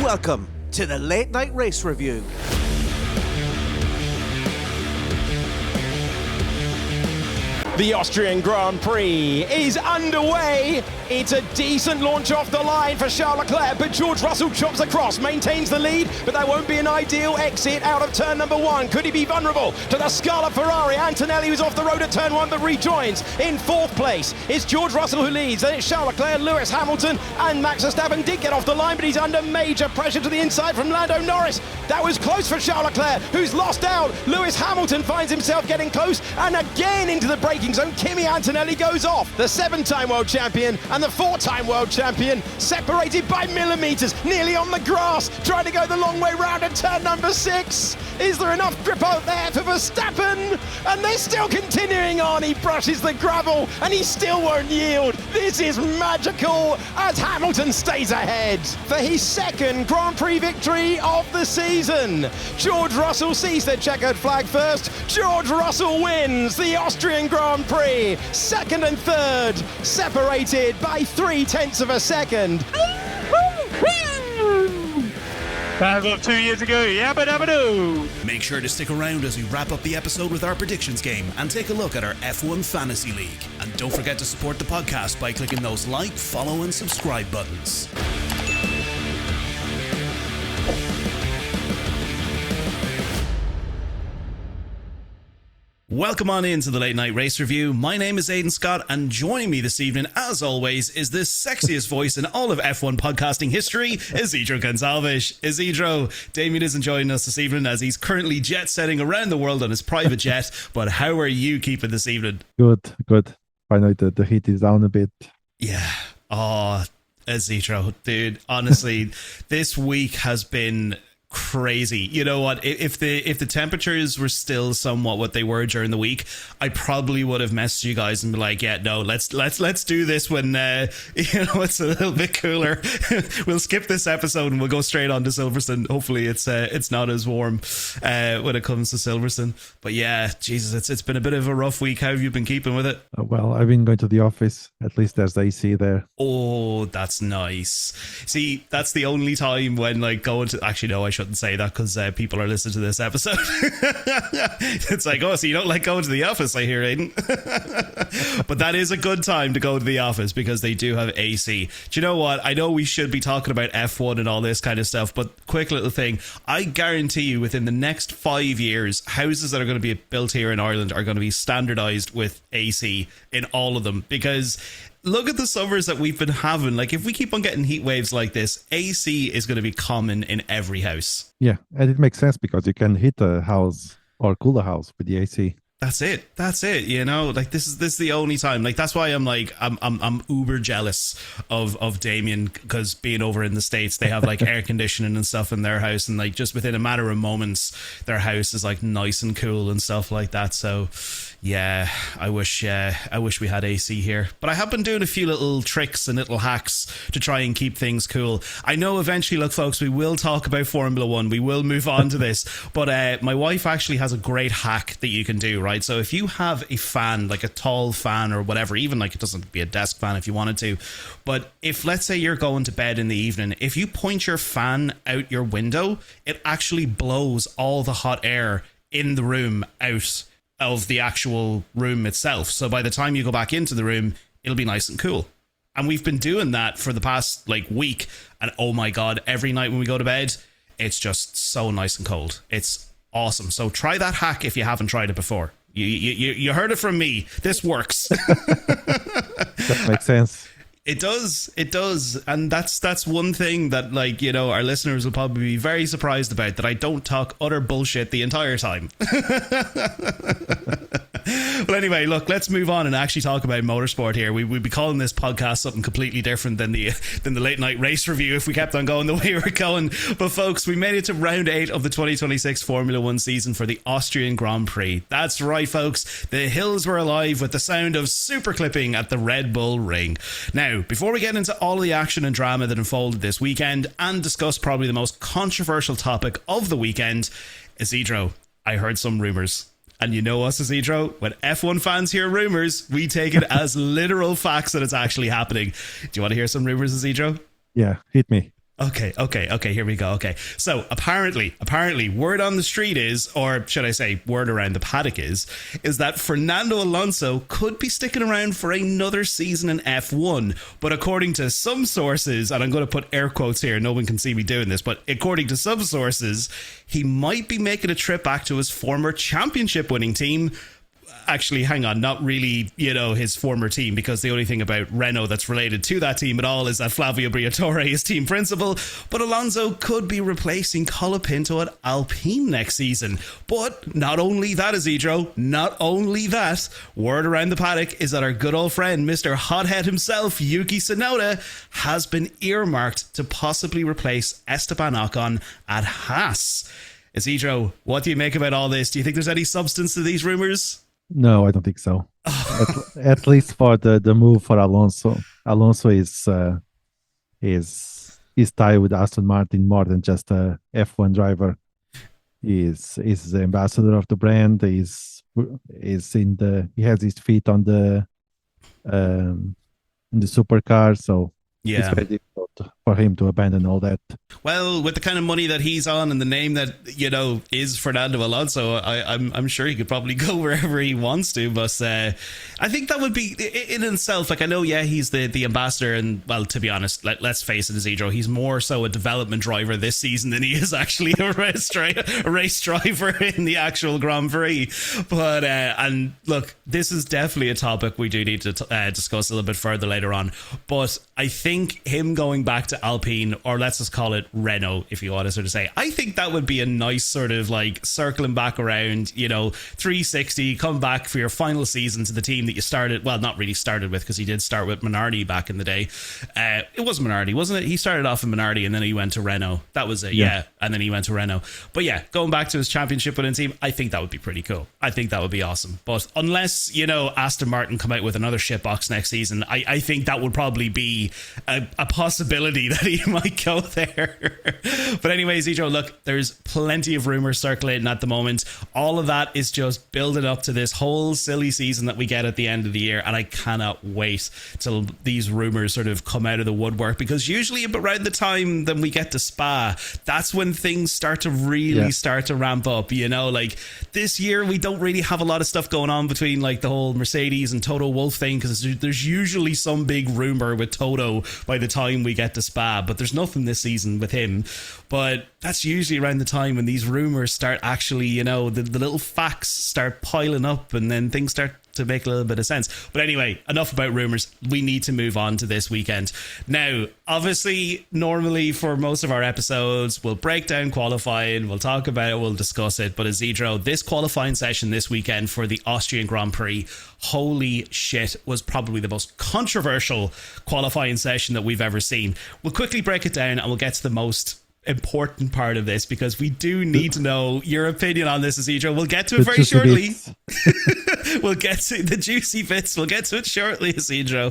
Welcome to the Late Night Race Review. The Austrian Grand Prix is underway. It's a decent launch off the line for Charles Leclerc, but George Russell chops across, maintains the lead, but that won't be an ideal exit out of turn number one. Could he be vulnerable to the Scarlet Ferrari? Antonelli was off the road at turn one, but rejoins in fourth place. It's George Russell who leads, then it's Charles Leclerc, Lewis Hamilton, and Max Verstappen did get off the line, but he's under major pressure to the inside from Lando Norris. That was close for Charles Leclerc, who's lost out. Lewis Hamilton finds himself getting close, and again into the braking zone. Kimi Antonelli goes off. The 7-time world champion and the 4-time world champion separated by millimetres, nearly on the grass, trying to go the long way round at turn number 6. Is there enough grip out there for Verstappen? And they're still continuing on. He brushes the gravel and he still won't yield. This is magical as Hamilton stays ahead for his second Grand Prix victory of the season. George Russell sees the checkered flag first. George Russell wins the Austrian Grand Prix. Second and third separated by 0.3 of a second. As of 2 years ago, yabba dabba doo. Make sure to stick around as we wrap up the episode with our predictions game and take a look at our F1 Fantasy League. And don't forget to support the podcast by clicking those like, follow and subscribe buttons. Welcome on into the Late Night Race Review. My name is Aidan Scott, and joining me this evening, as always, is the sexiest voice in all of F1 podcasting history, Isidro Gonçalves. Isidro, Damien isn't joining us this evening as he's currently jet-setting around the world on his private jet, but how are you keeping this evening? Good. Finally, the heat is down a bit. Yeah. Oh, Isidro, dude, honestly, this week has been crazy. You know what, if the temperatures were still somewhat what they were during the week, I probably would have messaged you guys and be like, yeah, no, let's do this when it's a little bit cooler. We'll skip this episode and we'll go straight on to Silverstone. Hopefully it's not as warm when it comes to Silverstone. But yeah, Jesus, it's been a bit of a rough week. How have you been keeping with it? Well, I've been going to the office. At least there's AC there. Oh, that's nice. See, that's the only time when going to, actually no, I shouldn't say that because people are listening to this episode. It's like, oh, so you don't like going to the office, I hear, Aidan. But that is a good time to go to the office because they do have AC. Do you know what? I know we should be talking about F1 and all this kind of stuff, but quick little thing. I guarantee you within the next 5 years, houses that are going to be built here in Ireland are going to be standardized with AC in all of them, because look at the summers that we've been having. If we keep on getting heat waves like this, AC is going to be common in every house. Yeah, and it makes sense because you can heat a house or cool a house with the AC. That's it. You know, this is the only time. That's why I'm uber jealous of Damien, because being over in the States, they have air conditioning and stuff in their house, and just within a matter of moments, their house is nice and cool and stuff like that. So yeah, I wish we had AC here. But I have been doing a few little tricks and little hacks to try and keep things cool. I know eventually, look folks, we will talk about Formula One. We will move on to this. But my wife actually has a great hack that you can do, right? So if you have a fan, a tall fan or whatever, even it doesn't be a desk fan if you wanted to, but if let's say you're going to bed in the evening, if you point your fan out your window, it actually blows all the hot air in the room out of the actual room itself. So by the time you go back into the room, it'll be nice and cool. And we've been doing that for the past week, and oh my god, every night when we go to bed, it's just so nice and cold. It's awesome. So try that hack if you haven't tried it before. You heard it from me. This works. That makes sense. It does, and that's one thing that our listeners will probably be very surprised about, that I don't talk utter bullshit the entire time. But anyway, look, let's move on and actually talk about motorsport here. We'd be calling this podcast something completely different than the Late Night Race Review if we kept on going the way we're going. But folks, we made it to round 8 of the 2026 Formula One season for the Austrian Grand Prix. That's right, folks. The hills were alive with the sound of super clipping at the Red Bull Ring. Now, before we get into all the action and drama that unfolded this weekend and discuss probably the most controversial topic of the weekend, Isidro, I heard some rumours. And you know us, Isidro, when F1 fans hear rumours, we take it as literal facts that it's actually happening. Do you want to hear some rumours, Isidro? Yeah, hit me. Okay, here we go. Okay, so apparently, word on the street is, or should I say, word around the paddock is that Fernando Alonso could be sticking around for another season in F1. But according to some sources, and I'm going to put air quotes here, no one can see me doing this, but according to some sources, he might be making a trip back to his former championship winning team. Actually, hang on, not really, his former team, because the only thing about Renault that's related to that team at all is that Flavio Briatore is team principal. But Alonso could be replacing Colapinto at Alpine next season. But not only that, Isidro, not only that, word around the paddock is that our good old friend, Mr. Hothead himself, Yuki Tsunoda, has been earmarked to possibly replace Esteban Ocon at Haas. Isidro, what do you make about all this? Do you think there's any substance to these rumours? No, I don't think so. At least for the move for Alonso. Alonso is tied with Aston Martin more than just a F1 driver. Is the ambassador of the brand. He has his feet on the in the supercar. So it's very difficult for him to abandon all that. Well, with the kind of money that he's on and the name that, is Fernando Alonso, I'm sure he could probably go wherever he wants to. But I think that would be in itself. Like, I know, he's the ambassador. And, well, to be honest, let's face it, Isidro, he's more so a development driver this season than he is actually a race driver in the actual Grand Prix. But, and look, this is definitely a topic we do need to discuss a little bit further later on. But I think him going back to Alpine, or let's just call it Renault, if you want to sort of say, I think that would be a nice sort of like circling back around, 360, come back for your final season to the team that you started, well, not really started with, because he did start with Minardi back in the day. It was Minardi, wasn't it? He started off in Minardi and then he went to Renault. That was it, yeah. And then he went to Renault. But yeah, going back to his championship winning team, I think that would be pretty cool. I think that would be awesome. But unless, Aston Martin come out with another shitbox next season, I think that would probably be a possibility that he might go there. But anyways, Isidro, look, there's plenty of rumors circulating at the moment. All of that is just building up to this whole silly season that we get at the end of the year, and I cannot wait till these rumors sort of come out of the woodwork, because usually around the time that we get to Spa, that's when things start to really start to ramp up. Like this year we don't really have a lot of stuff going on between like the whole Mercedes and Toto Wolff thing, because there's usually some big rumor with Toto by the time we get to Spa, but there's nothing this season with him. But that's usually around the time when these rumors start actually, the little facts start piling up, and then things start to make a little bit of sense. But anyway, enough about rumors. We need to move on to this weekend. Now, obviously, normally for most of our episodes, we'll break down qualifying, we'll talk about it, we'll discuss it. But Isidro, this qualifying session this weekend for the Austrian Grand Prix, holy shit, was probably the most controversial qualifying session that we've ever seen. We'll quickly break it down and we'll get to the most important part of this, because we do need to know your opinion on this, Isidro. We'll get to it very shortly. We'll get to the juicy bits. We'll get to it shortly, Isidro.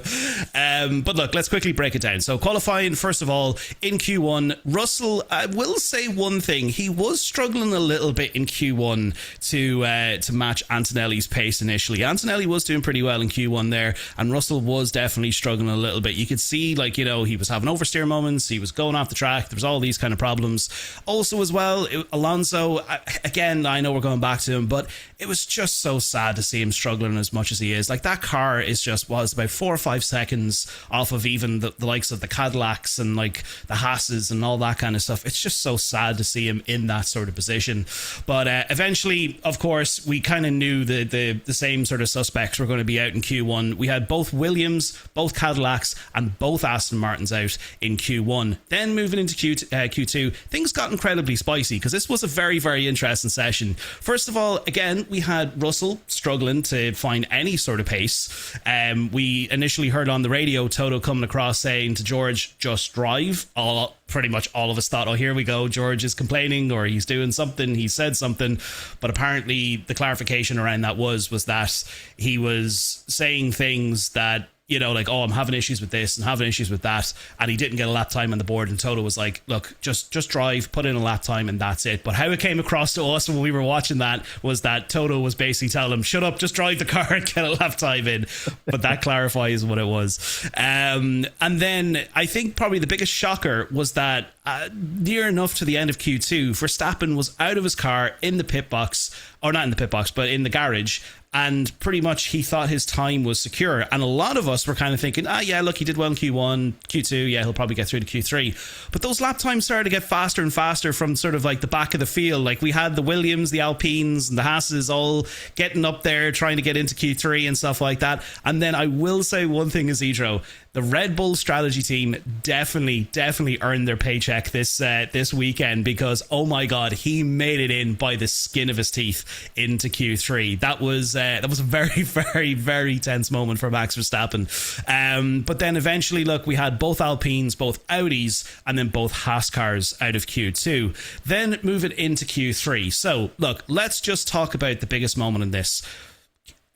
But look, let's quickly break it down. So qualifying, first of all, in Q1, Russell, I will say one thing. He was struggling a little bit in Q1 to match Antonelli's pace initially. Antonelli was doing pretty well in Q1 there, and Russell was definitely struggling a little bit. You could see, like, he was having oversteer moments. He was going off the track. There was all these kind of problems. Also as well, Alonso, again, I know we're going back to him, but it was just so sad to see him struggling as much as he is. Like, that car was about 4 or 5 seconds off of even the likes of the Cadillacs and like the Haas's and all that kind of stuff. It's just so sad to see him in that sort of position. But eventually, of course, we kind of knew the same sort of suspects were going to be out in Q1. We had both Williams, both Cadillacs, and both Aston Martins out in Q1. Then moving into Q2, things got incredibly spicy, because this was a very, very interesting session. First of all, again, we had Russell struggling to find any sort of pace. We initially heard on the radio Toto coming across saying to George, just drive. Pretty much all of us thought, oh, here we go, George is complaining, or he's doing something, he said something. But apparently the clarification around that was that he was saying things that, like, oh, I'm having issues with this and having issues with that, and he didn't get a lap time on the board, and Toto was like, look, just drive, put in a lap time, and that's it. But how it came across to us when we were watching that was that Toto was basically telling him, shut up, just drive the car and get a lap time in. But that clarifies what it was. And then I think probably the biggest shocker was that near enough to the end of Q2, Verstappen was out of his car in the pit box, or not in the pit box, but in the garage, and pretty much he thought his time was secure. And a lot of us were kind of thinking, yeah, look, he did well in Q1, Q2, yeah, he'll probably get through to Q3. But those lap times started to get faster and faster from sort of like the back of the field. Like we had the Williams, the Alpines, and the Haas's all getting up there, trying to get into Q3 and stuff like that. And then I will say one thing, Isidro, the Red Bull strategy team definitely earned their paycheck this weekend, because, oh my God, he made it in by the skin of his teeth into Q3. That was a very tense moment for Max Verstappen. But then eventually, look, we had both Alpines, both Audis, and then both Haas cars out of Q2. Then moving into Q3. So, look, let's just talk about the biggest moment in this.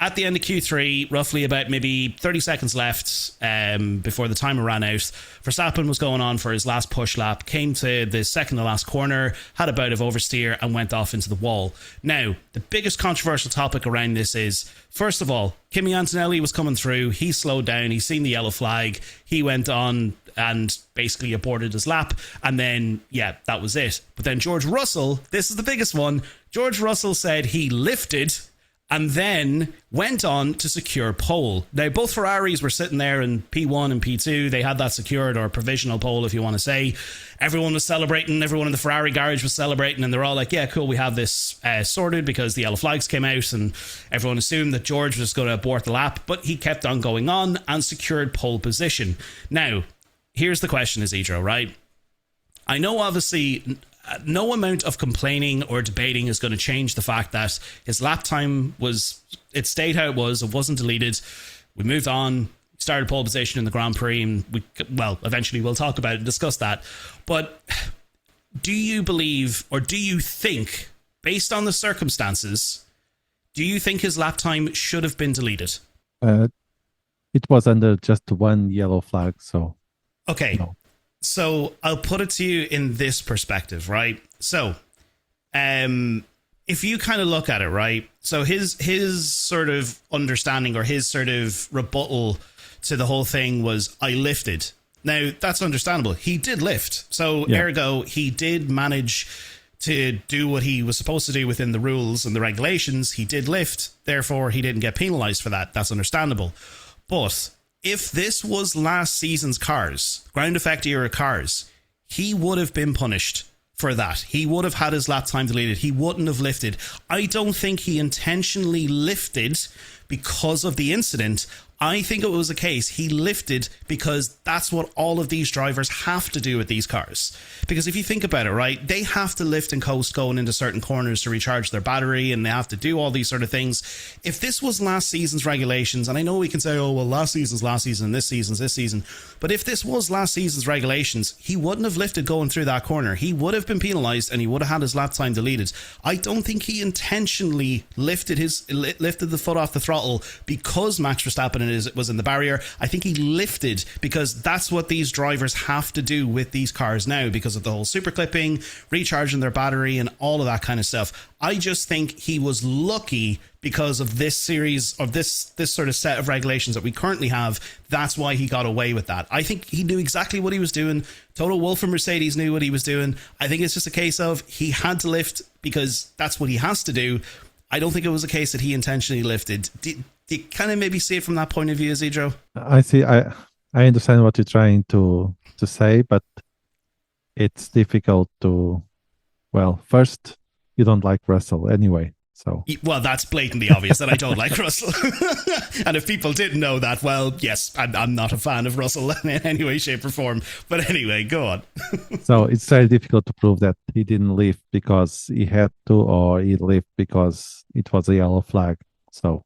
At the end of Q3, roughly about maybe 30 seconds left before the timer ran out, Verstappen was going on for his last push lap, came to the second to last corner, had a bout of oversteer, and went off into the wall. Now, the biggest controversial topic around this is, first of all, Kimi Antonelli was coming through, he slowed down, he's seen the yellow flag, he went on and basically aborted his lap, and then, yeah, that was it. But then George Russell, this is the biggest one, George Russell said he lifted and then went on to secure pole. Now, both Ferraris were sitting there in P1 and P2. They had that secured, or provisional pole, if you want to say. Everyone was celebrating. Everyone in the Ferrari garage was celebrating. And they're all like, yeah, cool, we have this sorted, because the yellow flags came out and everyone assumed that George was going to abort the lap. But he kept on going on and secured pole position. Now, here's the question, Isidro, right? I know, obviously, no amount of complaining or debating is going to change the fact that his lap time it stayed how it wasn't deleted. We moved on, started pole position in the Grand Prix, and eventually we'll talk about it and discuss that. But do you believe, or do you think, based on the circumstances, do you think his lap time should have been deleted? It was under just one yellow flag, so... Okay. No. So I'll put it to you in this perspective, right? So, if you kind of look at it, right? So his sort of understanding, or his sort of rebuttal to the whole thing was, I lifted. Now, that's understandable. He did lift. So, ergo, he did manage to do what he was supposed to do within the rules and the regulations. He did lift. Therefore, he didn't get penalized for that. That's understandable. But if this was last season's cars, ground effect era cars, he would have been punished for that. He would have had his lap time deleted. He wouldn't have lifted. I don't think he intentionally lifted because of the incident. I think it was a case he lifted because that's what all of these drivers have to do with these cars. Because if you think about it, right, they have to lift and coast going into certain corners to recharge their battery, and they have to do all these sort of things. If this was last season's regulations, and I know we can say, oh, well, last season's last season and this season's this season, but if this was last season's regulations, he wouldn't have lifted going through that corner. He would have been penalised and he would have had his lap time deleted. I don't think he intentionally lifted the foot off the throttle because Max Verstappen was in the barrier. I think he lifted because that's what these drivers have to do with these cars now, because of the whole super clipping, recharging their battery, and all of that kind of stuff. I just think he was lucky because of this series of this sort of set of regulations that we currently have. That's why he got away with that. I think he knew exactly what he was doing. Total Wolff from Mercedes knew what he was doing. I think it's just a case of he had to lift because that's what he has to do. I don't think it was a case that he intentionally lifted. Do you kind of maybe see it from that point of view, Isidro? I see. I understand what you're trying to say, but it's difficult to. Well, first, you don't like Russell anyway, so. Well, that's blatantly obvious that I don't like Russell. And if people didn't know that, well, yes, I'm not a fan of Russell in any way, shape, or form. But anyway, go on. So it's very difficult to prove that he didn't lift because he had to, or he lifted because it was a yellow flag. So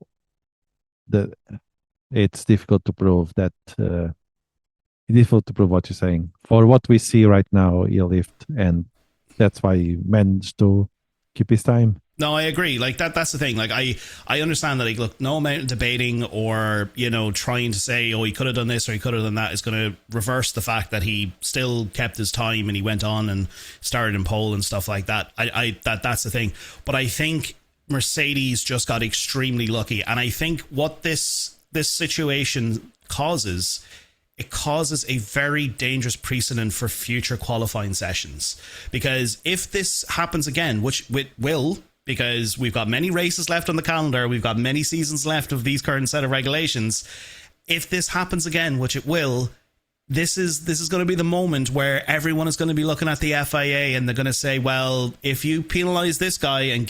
it's difficult to prove that. It's difficult to prove what you're saying. For what we see right now, he lifted, and that's why he managed to keep his time. No, I agree. Like that's the thing. Like I understand that. Like, look, no amount of debating or trying to say, oh, he could have done this or he could have done that is going to reverse the fact that he still kept his time and he went on and started in pole and stuff like that. That's the thing. But I think Mercedes just got extremely lucky, and I think what this situation causes it causes a very dangerous precedent for future qualifying sessions. Because if this happens again, which it will, because we've got many races left on the calendar, we've got many seasons left of these current set of regulations. If this happens again, which it will, this is going to be the moment where everyone is going to be looking at the FIA and they're going to say, well, if you penalise this guy and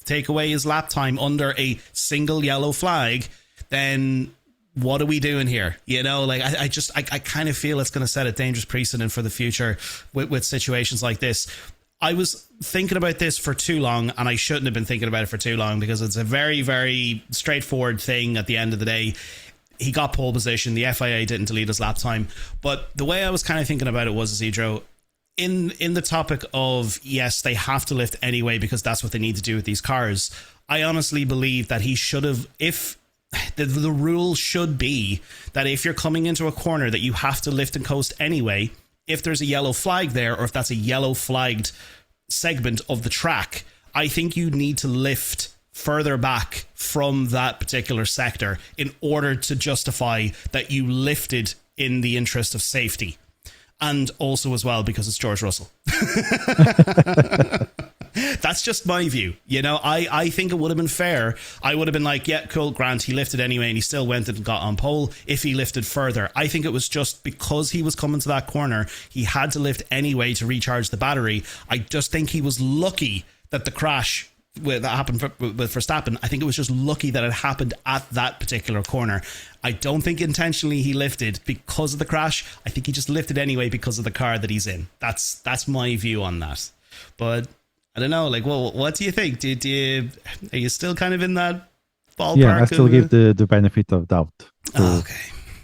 take away his lap time under a single yellow flag, then what are we doing here? You know, like I kind of feel it's going to set a dangerous precedent for the future with situations like this. I was thinking about this for too long, and I shouldn't have been thinking about it for too long, because it's a very, very straightforward thing at the end of the day. He got pole position. The FIA didn't delete his lap time. But the way I was kind of thinking about it was, Isidro, in the topic of, yes, they have to lift anyway because that's what they need to do with these cars. I honestly believe that he should have, if the rule should be that if you're coming into a corner that you have to lift and coast anyway, if there's a yellow flag there, or if that's a yellow flagged segment of the track, I think you need to lift further back from that particular sector in order to justify that you lifted in the interest of safety. And also as well because it's George Russell. That's just my view. You know, I think it would have been fair. I would have been like, yeah, cool, Grant, he lifted anyway, and he still went and got on pole if he lifted further. I think it was just because he was coming to that corner, he had to lift anyway to recharge the battery. I just think he was lucky that the crash that happened with Verstappen, I think it was just lucky that it happened at that particular corner. I don't think intentionally he lifted because of the crash. I think he just lifted anyway because of the car that he's in. That's my view on that. But I don't know, like, well, what do you think? Are you still kind of in that ballpark? Yeah, I still give the benefit of doubt. Okay.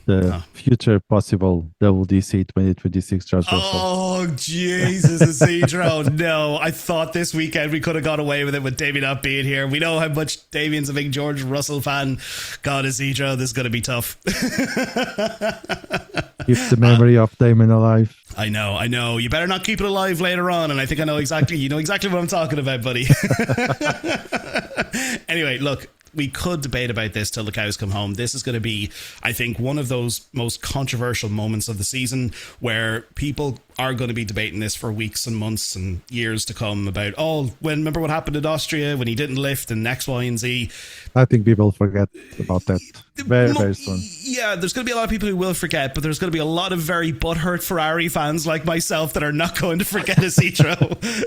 The future possible WDC 2026 George Russell. Oh, Jesus, Isidro. No, I thought this weekend we could have got away with it with Damien not being here. We know how much Damien's a big George Russell fan. God, Isidro, this is going to be tough. Keep the memory of Damien alive. I know. You better not keep it alive later on. And I think you know exactly what I'm talking about, buddy. Anyway, look, we could debate about this till the cows come home. This is going to be, I think, one of those most controversial moments of the season where people are going to be debating this for weeks and months and years to come about, remember what happened in Austria when he didn't lift and X, Y, and Z. I think people forget about that very, very soon. Yeah, there's going to be a lot of people who will forget, but there's going to be a lot of very butthurt Ferrari fans like myself that are not going to forget Isidro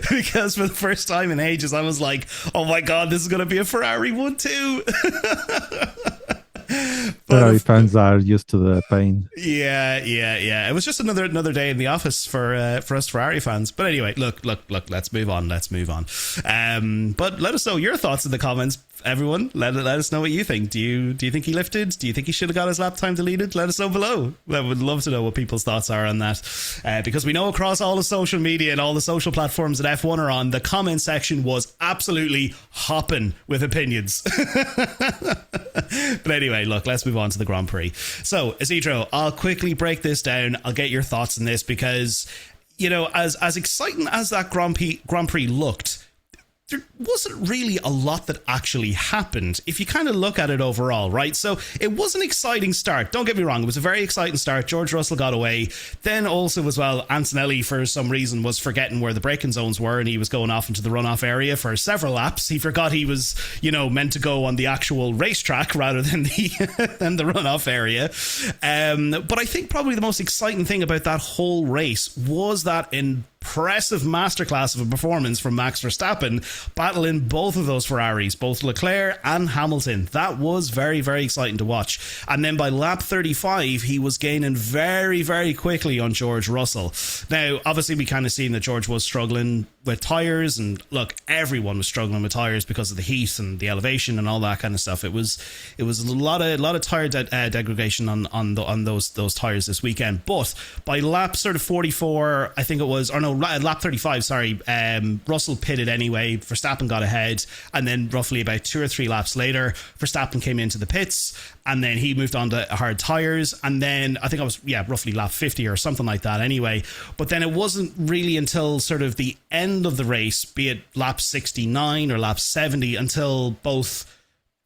because for the first time in ages, I was like, oh my God, this is going to be a Ferrari one too. Ferrari fans are used to the pain. Yeah. It was just another day in the office for us Ferrari fans. But anyway, look. Let's move on. But let us know your thoughts in the comments, everyone. Let us know what you think. Do you think he lifted? Do you think he should have got his lap time deleted? Let us know below. I would love to know what people's thoughts are on that, because we know across all the social media and all the social platforms that F1 are on, the comment section was absolutely hopping with opinions. But anyway, look, let's move on to the Grand Prix. So, Isidro, I'll quickly break this down. I'll get your thoughts on this because, you know, as exciting as that Grand Prix looked, there wasn't really a lot that actually happened if you kind of look at it overall, right? So it was an exciting start. Don't get me wrong. It was a very exciting start. George Russell got away. Then also as well, Antonelli, for some reason, was forgetting where the braking zones were and he was going off into the runoff area for several laps. He forgot he was, meant to go on the actual racetrack rather than the runoff area. But I think probably the most exciting thing about that whole race was that impressive masterclass of a performance from Max Verstappen, battling both of those Ferraris, both Leclerc and Hamilton. That was very, very exciting to watch. And then by lap 35, he was gaining very, very quickly on George Russell. Now, obviously, we kind of seen that George was struggling with tyres, and look, everyone was struggling with tyres because of the heat and the elevation and all that kind of stuff. It was a lot of tyre degradation on those tyres this weekend. But by lap sort of 44, I think it was, or no, lap 35, sorry, Russell pitted anyway. Verstappen got ahead, and then roughly about 2 or 3 laps later, Verstappen came into the pits, and then he moved on to hard tyres, and then I think I was roughly lap 50 or something like that anyway. But then it wasn't really until sort of the end of the race, be it lap 69 or lap 70, until both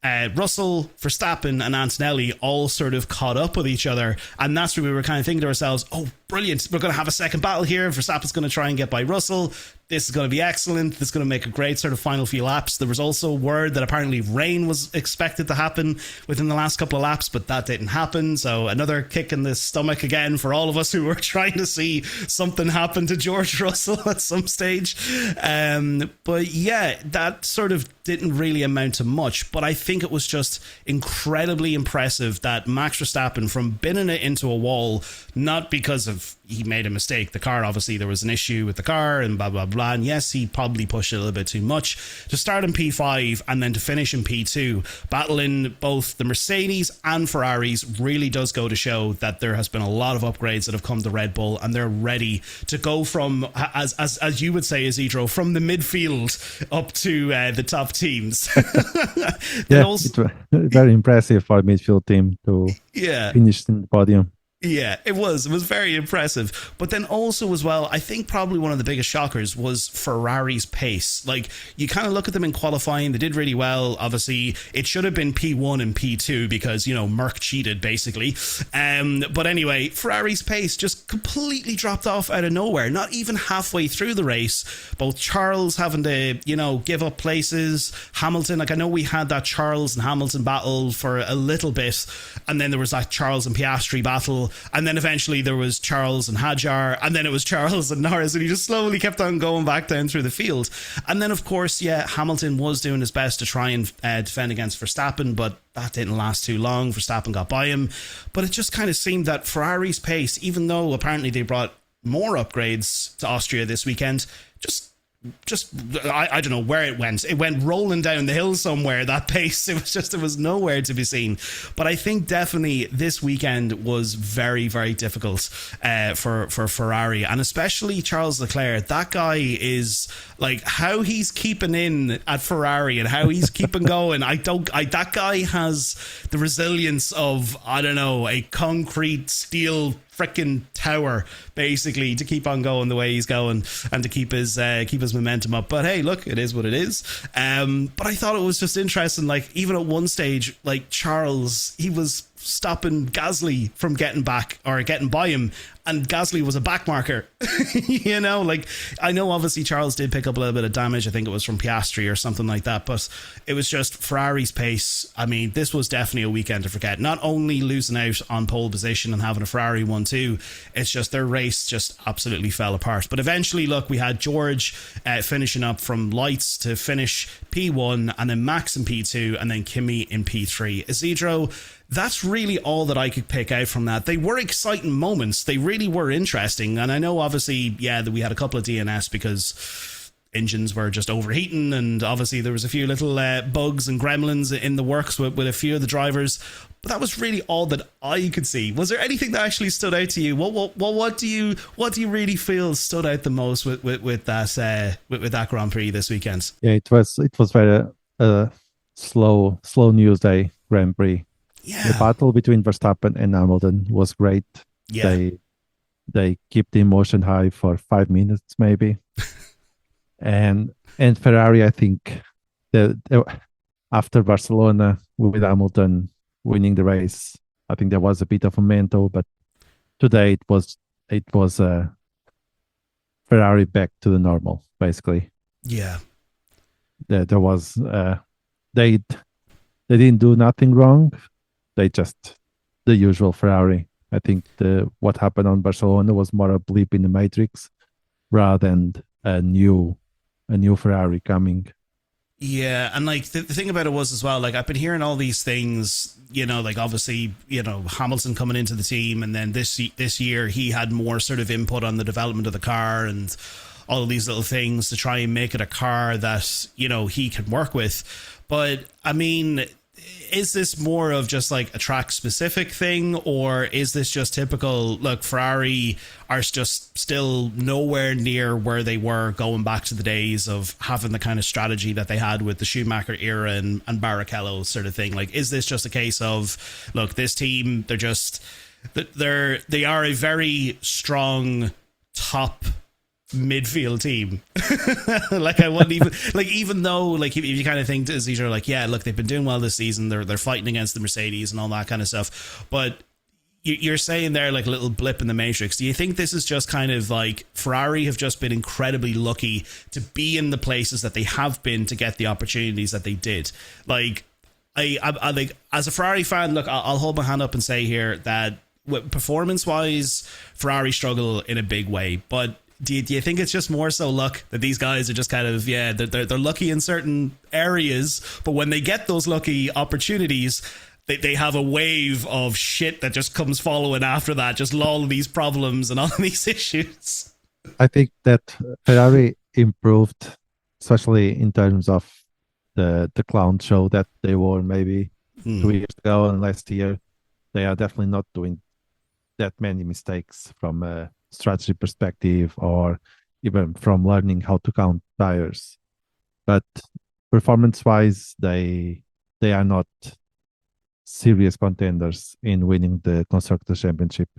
Russell, Verstappen and Antonelli all sort of caught up with each other, and that's where we were kind of thinking to ourselves, oh brilliant, we're going to have a second battle here. Verstappen's going to try and get by Russell. This is going to be excellent. This is going to make a great sort of final few laps. There was also word that apparently rain was expected to happen within the last couple of laps, but that didn't happen. So another kick in the stomach again for all of us who were trying to see something happen to George Russell at some stage. But yeah, that sort of didn't really amount to much. But I think it was just incredibly impressive that Max Verstappen, from binning it into a wall, not because of he made a mistake. The car, obviously, there was an issue with the car and blah, blah, blah. And yes, he probably pushed it a little bit too much to start in P5 and then to finish in P2. Battling both the Mercedes and Ferraris really does go to show that there has been a lot of upgrades that have come to Red Bull, and they're ready to go from, as you would say, Isidro, from the midfield up to the top teams. Yeah, also, it was very impressive for a midfield team to finish in the podium. Yeah, it was very impressive. But then also as well, I think probably one of the biggest shockers was Ferrari's pace. Like, you kind of look at them in qualifying, they did really well. Obviously, it should have been P1 and P2 because, you know, Merck cheated basically. But anyway, Ferrari's pace just completely dropped off out of nowhere. Not even halfway through the race. Both Charles having to, you know, give up places. Hamilton, like I know we had that Charles and Hamilton battle for a little bit. And then there was that Charles and Piastri battle. And then eventually there was Charles and Hadjar, and then it was Charles and Norris, and he just slowly kept on going back down through the field. And then, of course, yeah, Hamilton was doing his best to try and defend against Verstappen, but that didn't last too long. Verstappen got by him. But it just kind of seemed that Ferrari's pace, even though apparently they brought more upgrades to Austria this weekend, just I don't know where it went. It went rolling down the hill somewhere, that pace. It was nowhere to be seen. But I think definitely this weekend was very, very difficult for Ferrari, and especially Charles Leclerc. That guy is like, how he's keeping in at Ferrari and how he's keeping going. That guy has the resilience of, I don't know, a concrete steel freaking tower, basically, to keep on going the way he's going and to keep his momentum up. But hey, look, it is what it is. But I thought it was just interesting, like, even at one stage, like, Charles, he was stopping Gasly from getting back or getting by him, and Gasly was a back marker. You know, like, I know obviously Charles did pick up a little bit of damage. I think it was from Piastri or something like that, but it was just Ferrari's pace. I mean, this was definitely a weekend to forget. Not only losing out on pole position and having a Ferrari 1-2, it's just their race just absolutely fell apart. But eventually, look, we had George finishing up from lights to finish P1, and then Max in P2, and then Kimi in P3. Isidro, that's really all that I could pick out from that. They were exciting moments. They really were interesting. And I know, obviously, yeah, that we had a couple of DNS because engines were just overheating. And obviously there was a few little bugs and gremlins in the works with a few of the drivers. But that was really all that I could see. Was there anything that actually stood out to you? What do you really feel stood out the most with that Grand Prix this weekend? Yeah, it was very slow news day Grand Prix. Yeah. The battle between Verstappen and Hamilton was great. Yeah. They kept the emotion high for 5 minutes maybe. and Ferrari, I think, after Barcelona with Hamilton winning the race, I think there was a bit of momentum, but today it was Ferrari back to the normal, basically. Yeah. There was they didn't do nothing wrong. They just the usual Ferrari. I think what happened on Barcelona was more a blip in the matrix rather than a new Ferrari coming. Yeah, and like the thing about it was as well, like I've been hearing all these things, you know, like obviously, you know, Hamilton coming into the team, and then this year he had more sort of input on the development of the car and all of these little things to try and make it a car that, you know, he can work with. But I mean, is this more of just like a track specific thing, or is this just typical, look, Ferrari are just still nowhere near where they were going back to the days of having the kind of strategy that they had with the Schumacher era and Barrichello sort of thing? Like, is this just a case of, look, this team, they are a very strong top midfield team. Like I wouldn't even like, even though like if you kind of think as you're like, yeah, look, they've been doing well this season, they're fighting against the Mercedes and all that kind of stuff, but you're saying they're like a little blip in the matrix. Do you think this is just kind of like Ferrari have just been incredibly lucky to be in the places that they have been to get the opportunities that they did? Like I like, as a Ferrari fan, look, I'll hold my hand up and say here that performance wise, Ferrari struggle in a big way, but do you think it's just more so luck that these guys are just kind of, yeah, they're lucky in certain areas, but when they get those lucky opportunities, they have a wave of shit that just comes following after that, just all of these problems and all of these issues? I think that Ferrari improved, especially in terms of the clown show that they were maybe 2 years ago and last year. They are definitely not doing that many mistakes from a strategy perspective or even from learning how to count tires. But performance-wise, they are not serious contenders in winning the Constructors' Championship.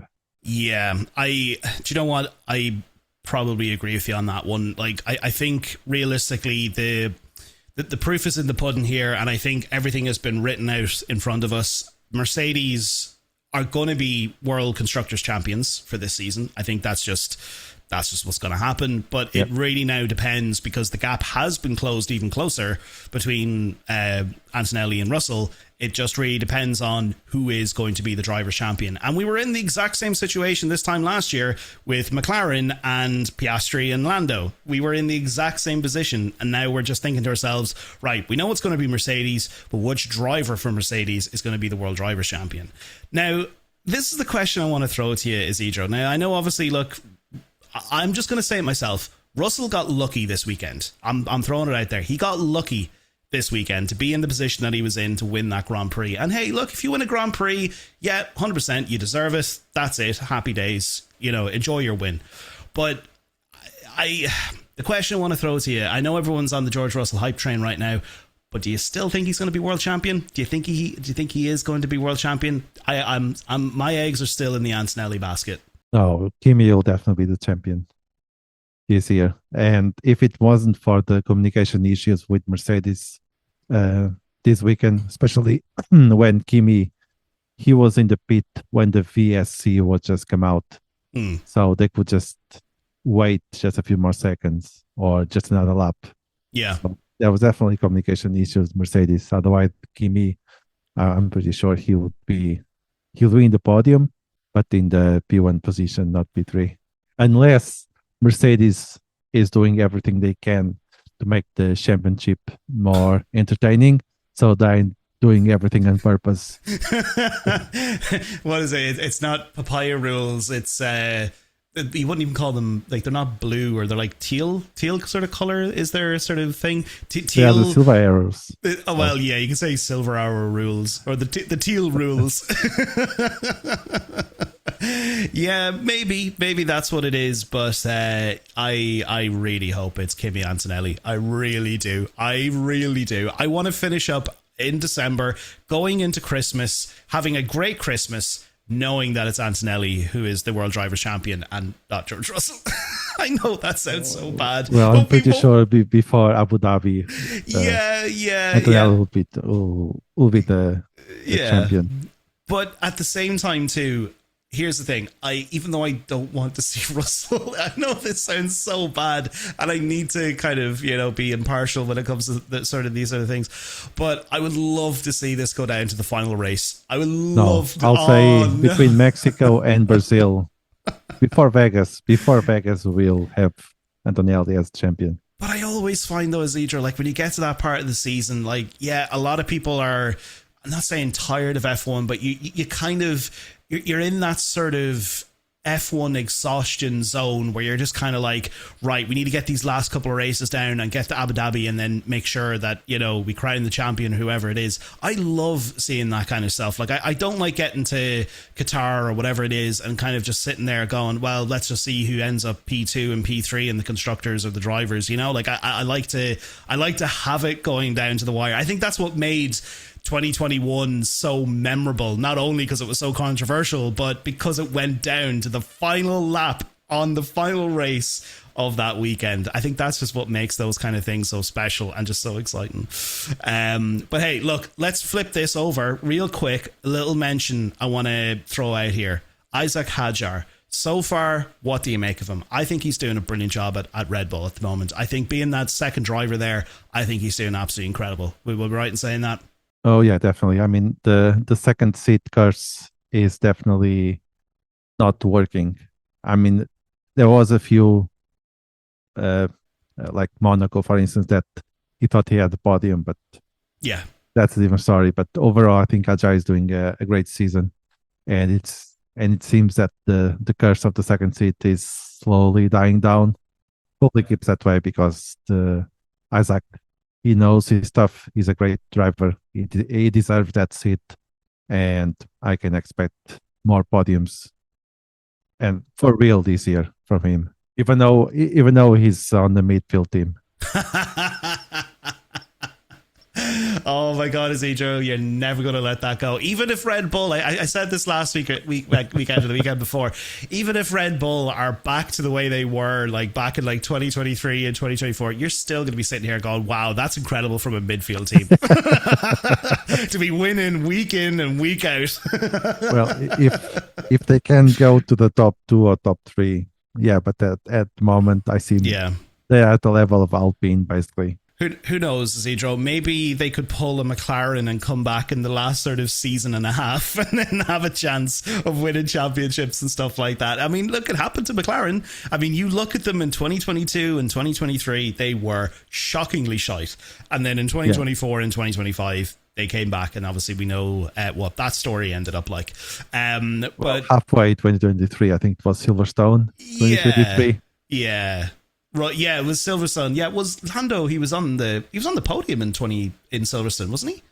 Yeah, do you know what? I probably agree with you on that one. Like, I think realistically, the proof is in the pudding here, and I think everything has been written out in front of us. Mercedes are going to be World Constructors Champions for this season. I think that's just what's going to happen. But it really now depends, because the gap has been closed even closer between Antonelli and Russell. It just really depends on who is going to be the driver's champion. And we were in the exact same situation this time last year with McLaren and Piastri and Lando. We were in the exact same position. And now we're just thinking to ourselves, right, we know it's going to be Mercedes, but which driver for Mercedes is going to be the world driver's champion? Now, this is the question I want to throw to you, Isidro. Now, I know obviously, look, I'm just going to say it myself. Russell got lucky this weekend. I'm throwing it out there. He got lucky this weekend to be in the position that he was in to win that Grand Prix. And hey, look, if you win a Grand Prix, yeah, 100%, you deserve it. That's it. Happy days. You know, enjoy your win. But the question I want to throw to you, I know everyone's on the George Russell hype train right now, but do you still think he's going to be world champion? Do you think he is going to be world champion? My eggs are still in the Antonelli basket. No, Kimi will definitely be the champion this year. And if it wasn't for the communication issues with Mercedes this weekend, especially when Kimi, he was in the pit when the VSC was just come out. So they could just wait just a few more seconds or just another lap. Yeah. So there was definitely communication issues with Mercedes. Otherwise, Kimi, I'm pretty sure he'll win the podium, but in the P1 position, not P3. Unless Mercedes is doing everything they can to make the championship more entertaining. So they're doing everything on purpose. What is it? It's not papaya rules. It's you wouldn't even call them, like, they're not blue, or they're like teal sort of color is their sort of thing. Yeah, the silver arrows. Oh, well, yeah, you can say silver arrow rules, or the teal rules. Yeah, maybe that's what it is, but I really hope it's Kimi Antonelli. I really do. I want to finish up in December, going into Christmas, having a great Christmas, knowing that it's Antonelli who is the world driver's champion and not George Russell. I know that sounds so bad. Well, I'm pretty sure it'll be before Abu Dhabi. Antonelli will be the champion. But at the same time, too, here's the thing. Even though I don't want to see Russell, I know this sounds so bad, and I need to kind of, be impartial when it comes to these sort of things. But I would love to see this go down to the final race. I would love to. I'll say between Mexico and Brazil. Before Vegas, we'll have Antonelli as champion. But I always find, though, Isidro, like, when you get to that part of the season, like, yeah, a lot of people are, I'm not saying tired of F1, but you kind of, you're in that sort of F1 exhaustion zone where you're just kind of like, right, we need to get these last couple of races down and get to Abu Dhabi and then make sure that, we crown the champion, whoever it is. I love seeing that kind of stuff. Like, I don't like getting to Qatar or whatever it is and kind of just sitting there going, well, let's just see who ends up P2 and P3 and the constructors or the drivers, like I like to have it going down to the wire. I think that's what made 2021 so memorable, not only because it was so controversial, but because it went down to the final lap on the final race of that weekend. I think that's just what makes those kind of things so special and just so exciting. But hey, look, let's flip this over real quick. A little mention I want to throw out here. Isaac Hadjar. So far, what do you make of him? I think he's doing a brilliant job at Red Bull at the moment. I think being that second driver there, I think he's doing absolutely incredible. We will be right in saying that. Oh yeah, definitely. I mean, the second seat curse is definitely not working. I mean, there was a few, like Monaco, for instance, that he thought he had the podium, but yeah, that's a different story. But overall, I think Ajay is doing a great season, and it seems that the curse of the second seat is slowly dying down. Hopefully, keeps that way because Isaac, he knows his stuff. He's a great driver. He deserves that seat, and I can expect more podiums, and for real this year from him. Even though he's on the midfield team. Oh my God, Isidro, you're never going to let that go. Even if Red Bull, I said this last weekend or the weekend before, even if Red Bull are back to the way they were, like back in like 2023 and 2024, you're still going to be sitting here going, wow, that's incredible from a midfield team. To be winning week in and week out. Well, if they can go to the top 2 or top 3, yeah, but at the moment, I see they're at the level of Alpine, basically. Who knows, Isidro? Maybe they could pull a McLaren and come back in the last sort of season and a half and then have a chance of winning championships and stuff like that. I mean, look, it happened to McLaren. I mean, you look at them in 2022 and 2023, they were shockingly shite. And then in 2024 and 2025, they came back, and obviously we know what that story ended up like. But halfway 2023, I think it was Silverstone 2023. Yeah. Right, yeah, it was Silverstone. Yeah, it was Lando. He was on the podium in Silverstone, wasn't he?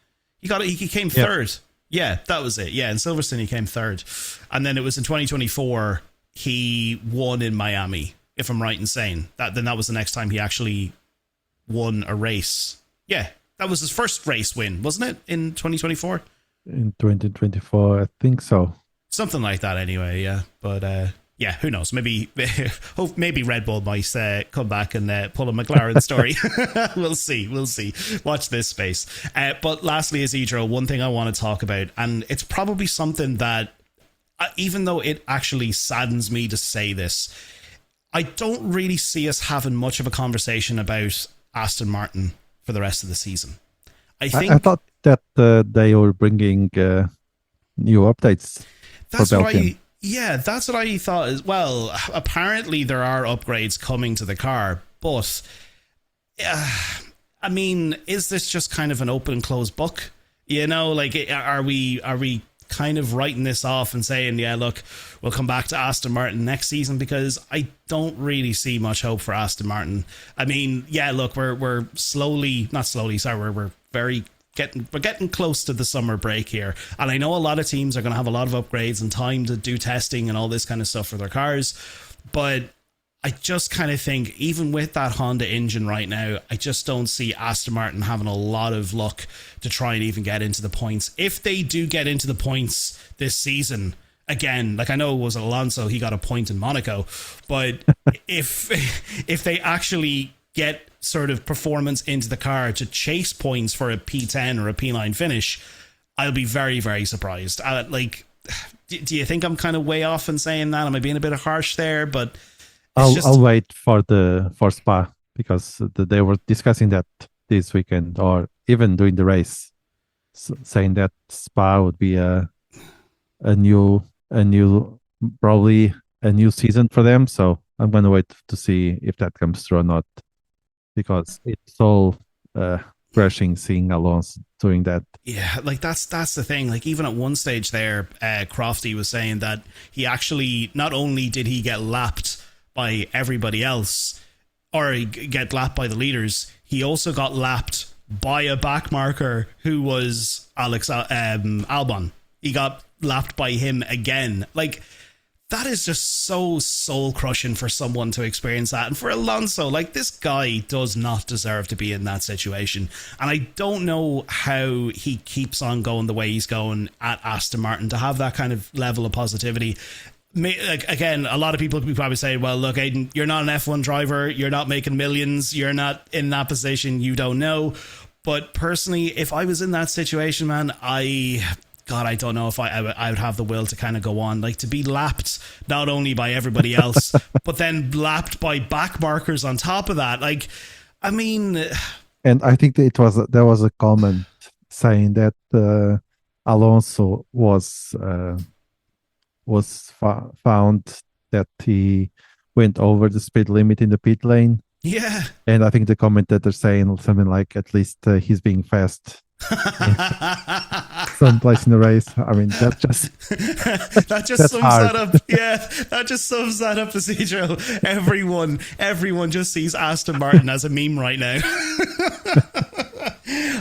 He came third. Yeah, that was it. Yeah, in Silverstone he came third, and then it was in 2024 he won in Miami. If I'm right in saying that, then that was the next time he actually won a race. Yeah, that was his first race win, wasn't it? In 2024. In 2024, I think so. Something like that, anyway. Yeah, but. Yeah, who knows? Maybe Red Bull might come back and pull a McLaren story. We'll see. Watch this space. But lastly, Isidro, one thing I want to talk about, and it's probably something that, even though it actually saddens me to say this, I don't really see us having much of a conversation about Aston Martin for the rest of the season. I thought that they were bringing new updates for Belgium. Yeah, that's what I thought as well. Apparently, there are upgrades coming to the car, but I mean, is this just kind of an open and closed book? You know, like, are we kind of writing this off and saying, yeah, look, we'll come back to Aston Martin next season? Because I don't really see much hope for Aston Martin. I mean, yeah, look, we're getting close to the summer break here, and I know a lot of teams are going to have a lot of upgrades and time to do testing and all this kind of stuff for their cars, but I just kind of think, even with that Honda engine right now, I just don't see Aston Martin having a lot of luck to try and even get into the points. If they do get into the points this season, again, like, I know it was Alonso, he got a point in Monaco, but if they actually get sort of performance into the car to chase points for a P10 or a P9 finish, I'll be very, very surprised. Do you think I'm kind of way off in saying that? Am I being a bit harsh there? But I'll wait for Spa, because they were discussing that this weekend, or even during the race, saying that Spa would be a new probably a new season for them. So I'm going to wait to see if that comes through or not, because it's so refreshing seeing Alonso doing that. Yeah, like that's the thing. Like, even at one stage there, Crofty was saying that he actually, not only did he get lapped by everybody else, or get lapped by the leaders, he also got lapped by a backmarker who was Alex Albon. He got lapped by him again. Like, that is just so soul-crushing for someone to experience that. And for Alonso, like, this guy does not deserve to be in that situation. And I don't know how he keeps on going the way he's going at Aston Martin, to have that kind of level of positivity. Like, again, a lot of people could probably say, well, look, Aidan, you're not an F1 driver, you're not making millions, you're not in that position, you don't know. But personally, if I was in that situation, man, God, I don't know if I would have the will to kind of go on. Like, to be lapped not only by everybody else, but then lapped by back markers on top of that. Like, I mean... And I think that there was a comment saying that Alonso was found that he went over the speed limit in the pit lane. Yeah. And I think the commentator saying something like, at least he's being fast. Someplace in the race. I mean, that just sums hard. that up. Yeah, that just sums that up, Isidro. Everyone just sees Aston Martin as a meme right now.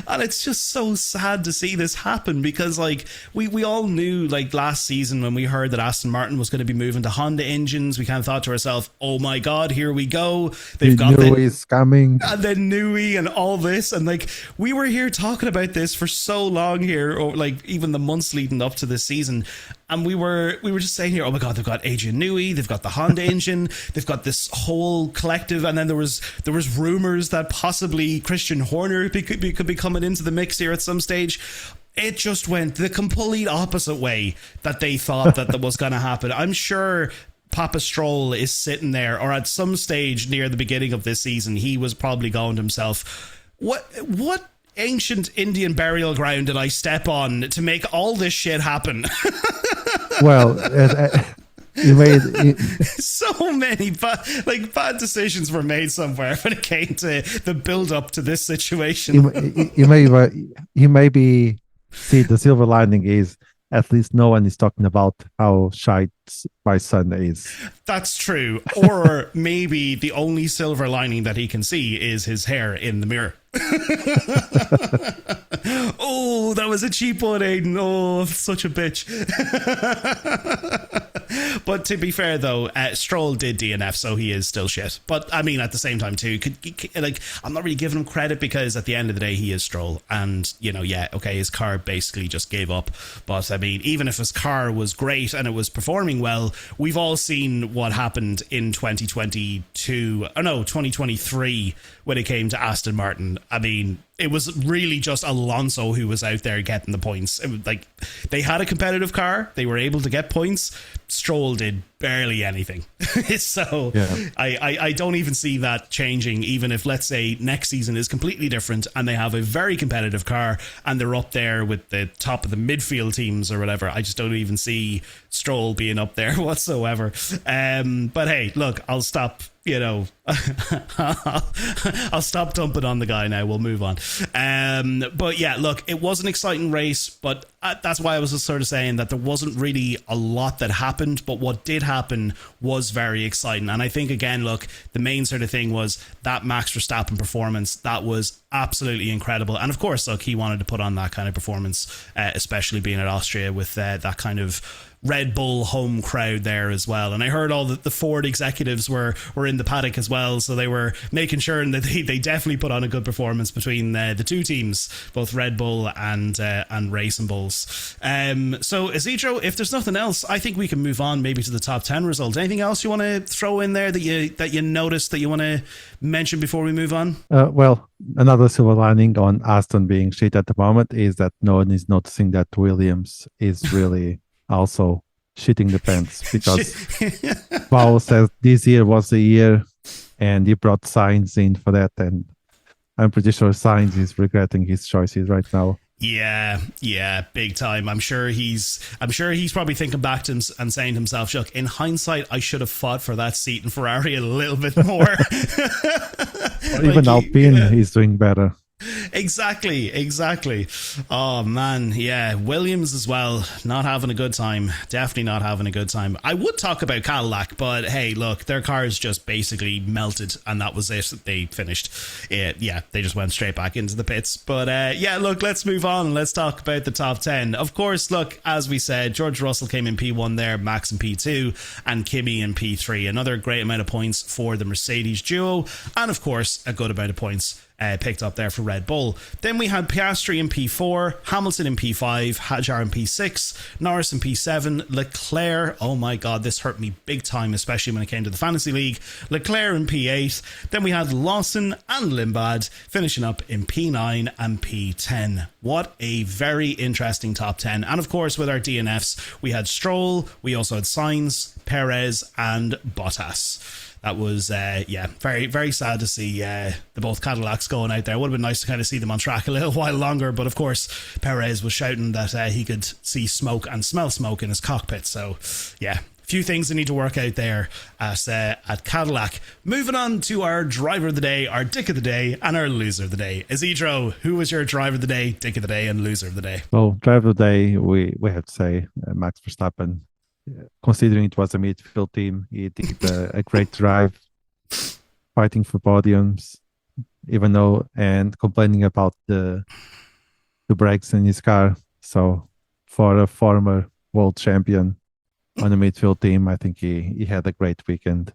And it's just so sad to see this happen, because like we all knew, like, last season when we heard that Aston Martin was going to be moving to Honda engines, we kind of thought to ourselves, oh my God, here we go. They've got Newey's coming. And then Newey and all this. And like, we were here talking about this for so long here, or like even the months leading up to this season. And we were just saying here, oh my God, they've got Adrian Newey, they've got the Honda engine, they've got this whole collective. And then there was rumors that possibly Christian Horner could be coming into the mix here at some stage. It just went the complete opposite way that they thought that was going to happen. I'm sure Papa Stroll is sitting there, or at some stage near the beginning of this season, he was probably going to himself, what ancient Indian burial ground did I step on to make all this shit happen? Well, he made so many bad decisions were made somewhere when it came to the build up to this situation. He maybe see the silver lining is at least no one is talking about how shite my son is. That's true. Or maybe the only silver lining that he can see is his hair in the mirror. Oh, that was a cheap one, Aidan. Oh, such a bitch. But to be fair, though, Stroll did DNF, so he is still shit. But I mean, at the same time, too, I'm not really giving him credit, because at the end of the day, he is Stroll. And, yeah, okay, his car basically just gave up. But I mean, even if his car was great and it was performing well, we've all seen what happened in 2023 when it came to Aston Martin. I mean, it was really just Alonso who was out there getting the points. It was like, they had a competitive car, they were able to get points. Stroll did barely anything. So yeah. I don't even see that changing, even if, let's say, next season is completely different and they have a very competitive car and they're up there with the top of the midfield teams or whatever. I just don't even see Stroll being up there whatsoever. But hey, look, I'll stop. I'll stop dumping on the guy now. We'll move on. But yeah, look, it was an exciting race, but that's why I was just sort of saying that there wasn't really a lot that happened, but what did happen was very exciting. And I think, again, look, the main sort of thing was that Max Verstappen performance. That was absolutely incredible. And of course, look, he wanted to put on that kind of performance, especially being at Austria with that kind of Red Bull home crowd there as well. And I heard all the Ford executives were in the paddock as well, so they were making sure that they definitely put on a good performance between the two teams, both Red Bull and Racing Bulls. So Isidro, if there's nothing else, I think we can move on maybe to the top 10 results. Anything else you want to throw in there that you noticed that you want to mention before we move on? Well, another silver lining on Aston being shit at the moment is that no one is noticing that Williams is really also shitting the pants, because Paul says this year was the year and he brought Sainz in for that, and I'm pretty sure Sainz is regretting his choices right now. Yeah, big time. I'm sure he's probably thinking back to him and saying to himself, "Look, in hindsight, I should have fought for that seat in Ferrari a little bit more." Even Alpine is doing better. Exactly. Oh man, yeah, Williams as well, not having a good time. Definitely not having a good time. I would talk about Cadillac, but hey, look, their cars just basically melted and that was it. They finished. Yeah, they just went straight back into the pits. But yeah, look, let's move on. Let's talk about the top 10. Of course, look, as we said, George Russell came in P1 there, Max in P2, and Kimi in P3. Another great amount of points for the Mercedes duo, and of course, a good amount of points picked up there for Red Bull. Then we had Piastri in P4, Hamilton in P5, Hadjar in P6, Norris in P7, Leclerc, oh my god, this hurt me big time, especially when it came to the Fantasy League, Leclerc in P8. Then we had Lawson and Limbad finishing up in P9 and P10. What a very interesting top 10. And of course, with our DNFs, we had Stroll, we also had Sainz, Perez and Bottas. That was, very, very sad to see the both Cadillacs going out there. It would have been nice to kind of see them on track a little while longer. But of course, Perez was shouting that he could see smoke and smell smoke in his cockpit. So, yeah, a few things that need to work out there at Cadillac. Moving on to our driver of the day, our dick of the day, and our loser of the day. Isidro, who was your driver of the day, dick of the day, and loser of the day? Well, driver of the day, we have to say Max Verstappen. Considering it was a midfield team, he did a great drive, fighting for podiums, even though, and complaining about the brakes in his car. So for a former world champion on a midfield team, I think he had a great weekend.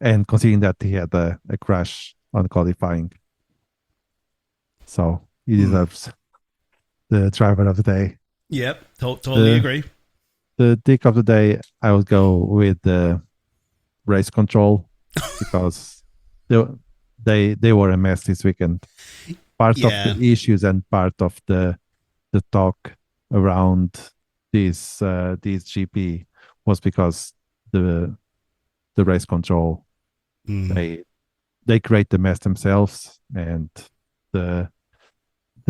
And considering that he had a crash on qualifying, so he deserves the driver of the day. Yep, totally agree. The dick of the day, I would go with the race control because they were a mess this weekend. Part of the issues and part of the talk around this GP was because the race control they create the mess themselves, and the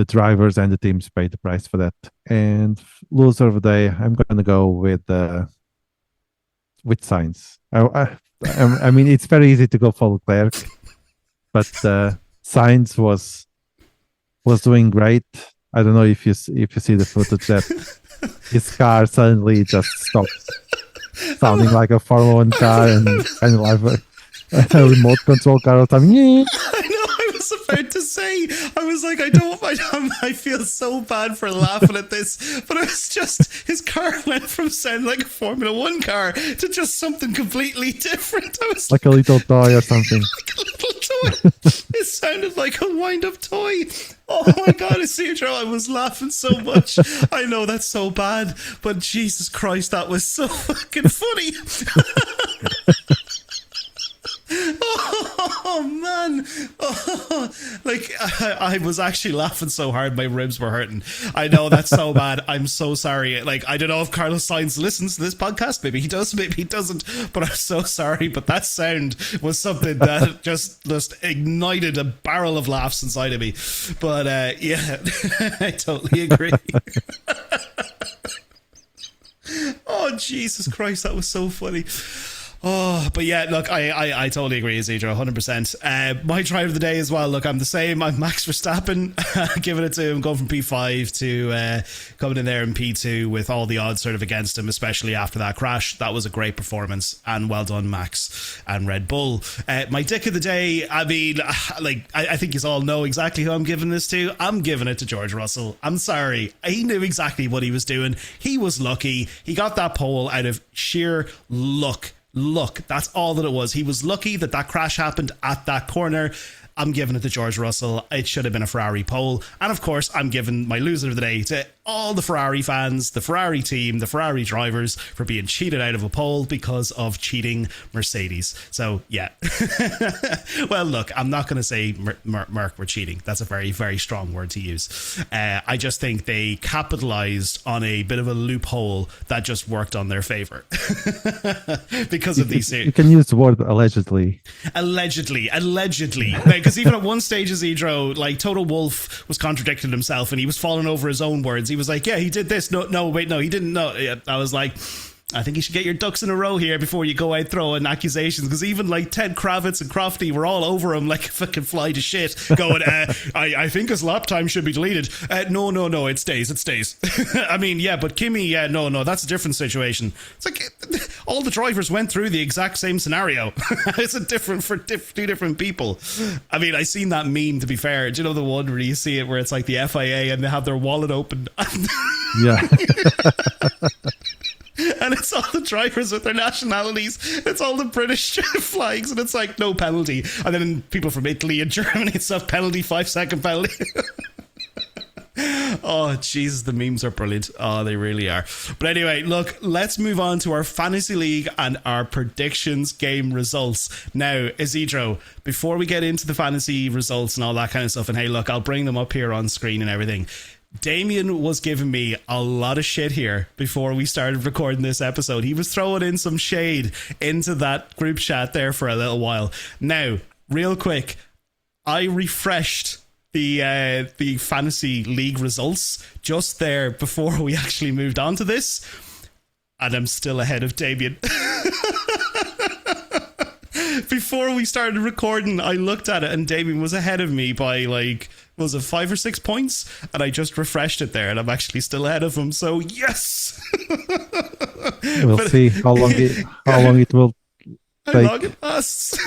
drivers and the teams pay the price for that. And loser of the day, I'm going to go with Sainz. I mean, it's very easy to go for Leclerc, but Sainz was doing great. I don't know if you see the footage that his car suddenly just stopped sounding like a Formula 1 car and kind of like a remote control car or something. About to say, I was like, I feel so bad for laughing at this, but it was just his car went from sounding like a Formula 1 car to just something completely different. I was like a little toy or something. Like a little toy. It sounded like a wind-up toy. Oh my god, Isidro, I was laughing so much. I know that's so bad, but Jesus Christ, that was so fucking funny. Oh man, I was actually laughing so hard my ribs were hurting. I know that's so bad. I'm so sorry. Like, I don't know if Carlos Sainz listens to this podcast. Maybe he does, maybe he doesn't, but I'm so sorry. But that sound was something that just ignited a barrel of laughs inside of me. But yeah, I totally agree. Oh Jesus Christ, that was so funny. Oh, but yeah, look, I totally agree, Isidro, 100%. My driver of the day as well, look, I'm the same. I'm Max Verstappen, giving it to him, going from P5 to coming in there in P2 with all the odds sort of against him, especially after that crash. That was a great performance, and well done, Max and Red Bull. My dick of the day, I mean, I think you all know exactly who I'm giving this to. I'm giving it to George Russell. I'm sorry. He knew exactly what he was doing. He was lucky. He got that pole out of sheer luck. Look, that's all that it was. He was lucky that crash happened at that corner. I'm giving it to George Russell. It should have been a Ferrari pole. And of course, I'm giving my loser of the day to all the Ferrari fans, the Ferrari team, the Ferrari drivers for being cheated out of a pole because of cheating Mercedes. So, yeah. Well, look, I'm not going to say Merc were cheating. That's a very, very strong word to use. I just think they capitalized on a bit of a loophole that just worked on their favor. Because of these. You can use the word allegedly. Allegedly. Because even at one stage, Isidro, like, Total Wolf was contradicting himself and he was falling over his own words. He was like, yeah, he did this. No, wait, he didn't. No, I was like, I think you should get your ducks in a row here before you go out throwing accusations, because even like Ted Kravitz and Crofty were all over him like a fucking fly to shit, going, I think his lap time should be deleted. No, it stays. I mean, yeah, but Kimi, yeah, no, that's a different situation. It's like all the drivers went through the exact same scenario. It's a different for two different people. I mean, I seen that meme, to be fair. Do you know the one where you see it where it's like the FIA and they have their wallet open? Yeah. And it's all the drivers with their nationalities. It's all the British flags, and it's like no penalty. And then people from Italy and Germany and stuff, penalty, 5-second penalty. Oh, Jesus, the memes are brilliant. Oh, they really are. But anyway, look, let's move on to our Fantasy League and our predictions game results. Now, Isidro, before we get into the fantasy results and all that kind of stuff, and hey, look, I'll bring them up here on screen and everything. Damien was giving me a lot of shit here before we started recording this episode. He was throwing in some shade into that group chat there for a little while. Now, real quick, I refreshed the fantasy league results just there before we actually moved on to this, and I'm still ahead of Damien. Before we started recording, I looked at it and Damien was ahead of me by like, was it 5 or 6 points? And I just refreshed it there and I'm actually still ahead of him, so yes. We'll see how long it will take. How long it lasts.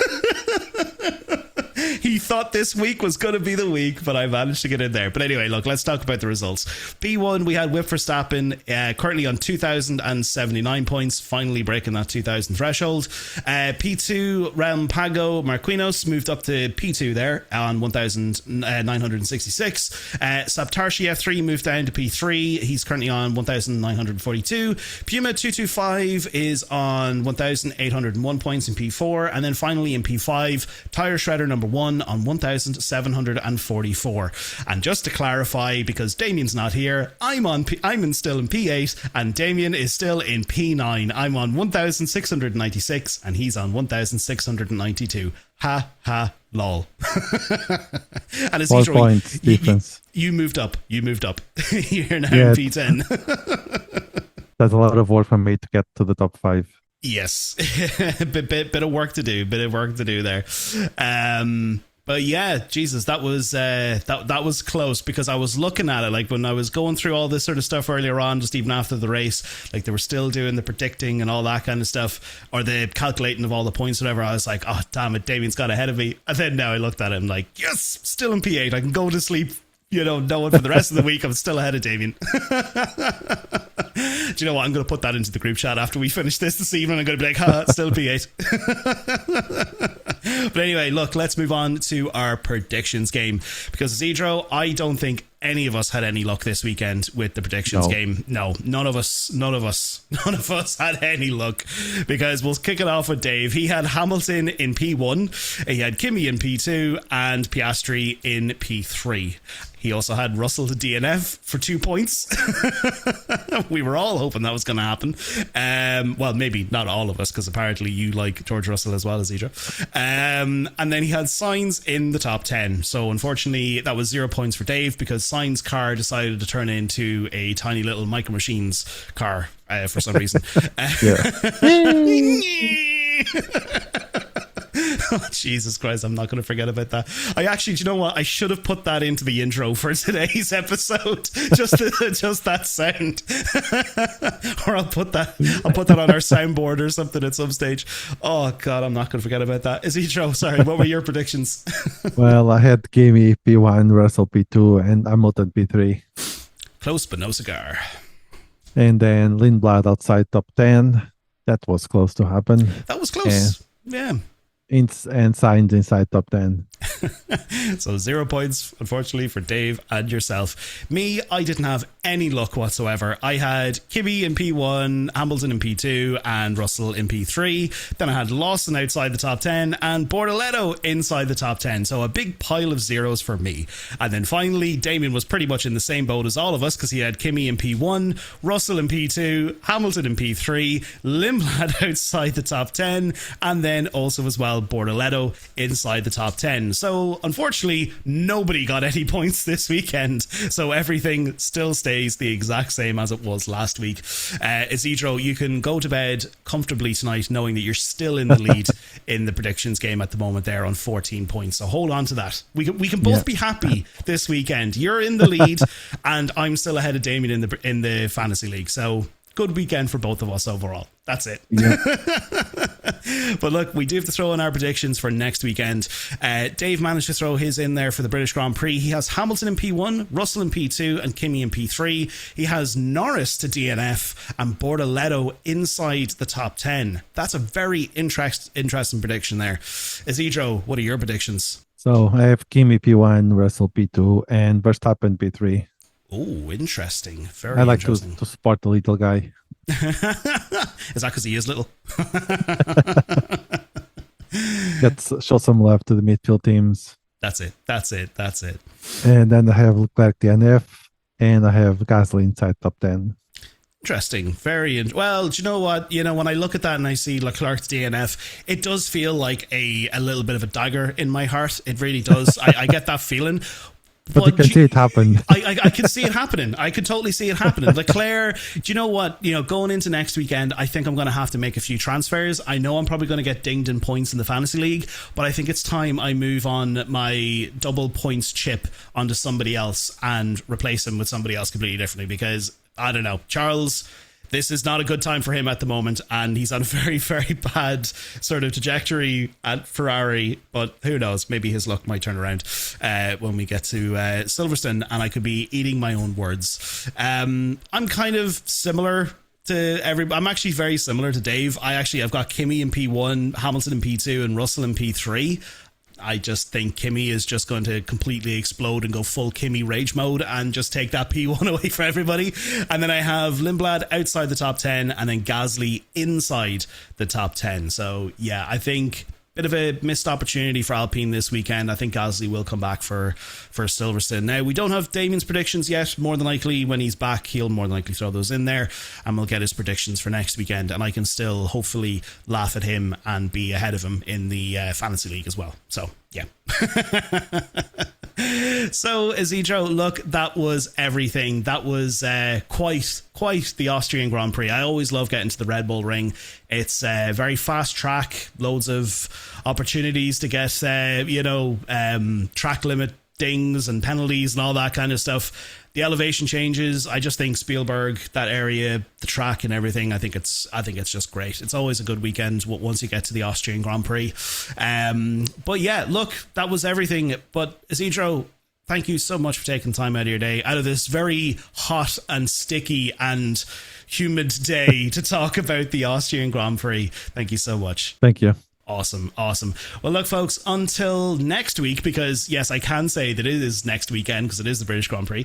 He thought this week was going to be the week, but I managed to get in there. But anyway, look, let's talk about the results. P1, we had Verstappen currently on 2,079 points, finally breaking that 2,000 threshold. P2, Pago Marquinhos moved up to P2 there on 1,966. Saptarshi F3 moved down to P3. He's currently on 1,942. Puma 225 is on 1,801 points in P4. And then finally in P5, Tire Shredder number 1 on 1,744. And just to clarify, because Damien's not here, I'm still in P8 and Damien is still in P9. I'm on 1,696 and he's on 1,692. Ha ha lol. And it's 4 points difference. You moved up. You're now in P10. That's a lot of work for me to get to the top 5. Yes. bit of work to do there. But yeah, Jesus, that was that was close, because I was looking at it like when I was going through all this sort of stuff earlier on, just even after the race, like they were still doing the predicting and all that kind of stuff, or the calculating of all the points, whatever. I was like, oh damn it, Damien's got ahead of me. And then now I looked at him like, yes, still in P8. I can go to sleep, knowing for the rest of the week I'm still ahead of Damien. Do you know what? I'm going to put that into the group chat after we finish this evening. I'm going to be like, still P8. But anyway, look, let's move on to our predictions game, because Isidro, I don't think any of us had any luck this weekend with the predictions game. No, none of us had any luck, because we'll kick it off with Dave. He had Hamilton in P1, he had Kimi in P2 and Piastri in P3. He also had Russell to DNF for 2 points. We were all hoping that was going to happen. Well, maybe not all of us, because apparently you like George Russell as well as Isidro. And then he had Sainz in the top 10. So unfortunately, that was 0 points for Dave, because Sainz's car decided to turn into a tiny little Micro Machines car for some reason. Oh, Jesus Christ, I'm not going to forget about that. I actually, do you know what? I should have put that into the intro for today's episode. Just that sound. Or I'll put that on our soundboard or something at some stage. Oh God, I'm not going to forget about that. Isidro, sorry, what were your predictions? Well, I had Kimi P1, Russell P2, and Hamilton P3. Close but no cigar. And then Lindblad outside top 10. That was close to happen. That was close. Yeah. And Sainz inside top 10. So 0 points, unfortunately, for Dave and yourself. Me, I didn't have any luck whatsoever. I had Kimi in P1, Hamilton in P2, and Russell in P3. Then I had Lawson outside the top 10 and Bortoletto inside the top 10. So a big pile of zeros for me. And then finally, Damien was pretty much in the same boat as all of us, because he had Kimi in P1, Russell in P2, Hamilton in P3, Lindblad outside the top 10, and then also as well Bortoletto inside the top 10. So unfortunately, nobody got any points this weekend. So everything still stays the exact same as it was last week. Isidro, you can go to bed comfortably tonight knowing that you're still in the lead in the predictions game at the moment there on 14 points. So hold on to that. We can both be happy this weekend. You're in the lead and I'm still ahead of Damien in the fantasy league. So good weekend for both of us overall. That's it. Yeah. But look, we do have to throw in our predictions for next weekend. Dave managed to throw his in there for the British Grand Prix. He has Hamilton in P1, Russell in P2, and Kimi in P3. He has Norris to DNF and Bortoleto inside the top 10. That's a very interesting prediction there. Isidro, what are your predictions? So I have Kimi P1, Russell P2, and Verstappen P3. Oh, interesting. Very I like interesting. to support the little guy. Is that because he is little? Show some love to the midfield teams. That's it. And then I have Leclerc DNF, and I have Gasly inside top 10. Interesting. Well, do you know what? When I look at that and I see Leclerc's DNF, it does feel like a little bit of a dagger in my heart. It really does. I get that feeling. But you can see it happen. I can see it happening. I could totally see it happening. Leclerc, do you know what? Going into next weekend, I think I'm going to have to make a few transfers. I know I'm probably going to get dinged in points in the fantasy league, but I think it's time I move on my double points chip onto somebody else and replace him with somebody else completely differently, because I don't know, Charles, this is not a good time for him at the moment, and he's on a very, very bad sort of trajectory at Ferrari, but who knows, maybe his luck might turn around when we get to Silverstone, and I could be eating my own words. I'm kind of similar to I'm actually very similar to Dave. I've got Kimi in P1, Hamilton in P2, and Russell in P3. I just think Kimi is just going to completely explode and go full Kimi rage mode and just take that P1 away from everybody. And then I have Lindblad outside the top 10 and then Gasly inside the top 10. So yeah, I think bit of a missed opportunity for Alpine this weekend. I think Gasly will come back for Silverstone. Now, we don't have Damien's predictions yet. More than likely, when he's back, he'll more than likely throw those in there, and we'll get his predictions for next weekend, and I can still hopefully laugh at him and be ahead of him in the fantasy league as well. So, yeah. So, Isidro, look, that was everything. That was quite the Austrian Grand Prix. I always love getting to the Red Bull Ring. It's a very fast track, loads of opportunities to get, track limit dings and penalties and all that kind of stuff. The elevation changes, I just think Spielberg, that area, the track and everything, I think it's just great. It's always a good weekend once you get to the Austrian Grand Prix. But yeah, look, that was everything. But Isidro, thank you so much for taking time out of your day, out of this very hot and sticky and humid day to talk about the Austrian Grand Prix. Thank you so much. Thank you. Awesome. Well, look, folks, until next week, because yes, I can say that it is next weekend because it is the British Grand Prix.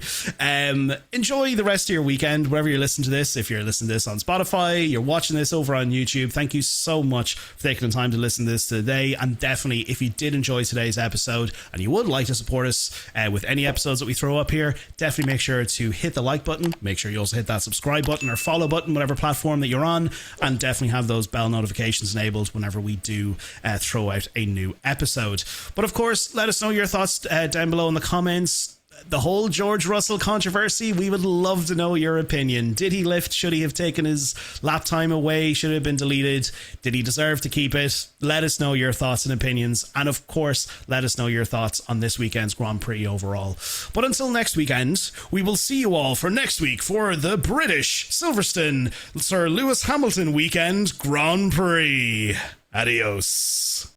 Enjoy the rest of your weekend, wherever you're listening to this. If you're listening to this on Spotify, you're watching this over on YouTube, thank you so much for taking the time to listen to this today. And definitely, if you did enjoy today's episode and you would like to support us with any episodes that we throw up here, definitely make sure to hit the like button. Make sure you also hit that subscribe button or follow button, whatever platform that you're on, and definitely have those bell notifications enabled whenever we do throw out a new episode. But of course, let us know your thoughts down below in the comments. The whole George Russell controversy, we would love to know your opinion. Did he lift? Should he have taken his lap time away? Should it have been deleted? Did he deserve to keep it? Let us know your thoughts and opinions. And of course, let us know your thoughts on this weekend's Grand Prix overall. But until next weekend, we will see you all for next week for the British Silverstone Sir Lewis Hamilton Weekend Grand Prix. Adios.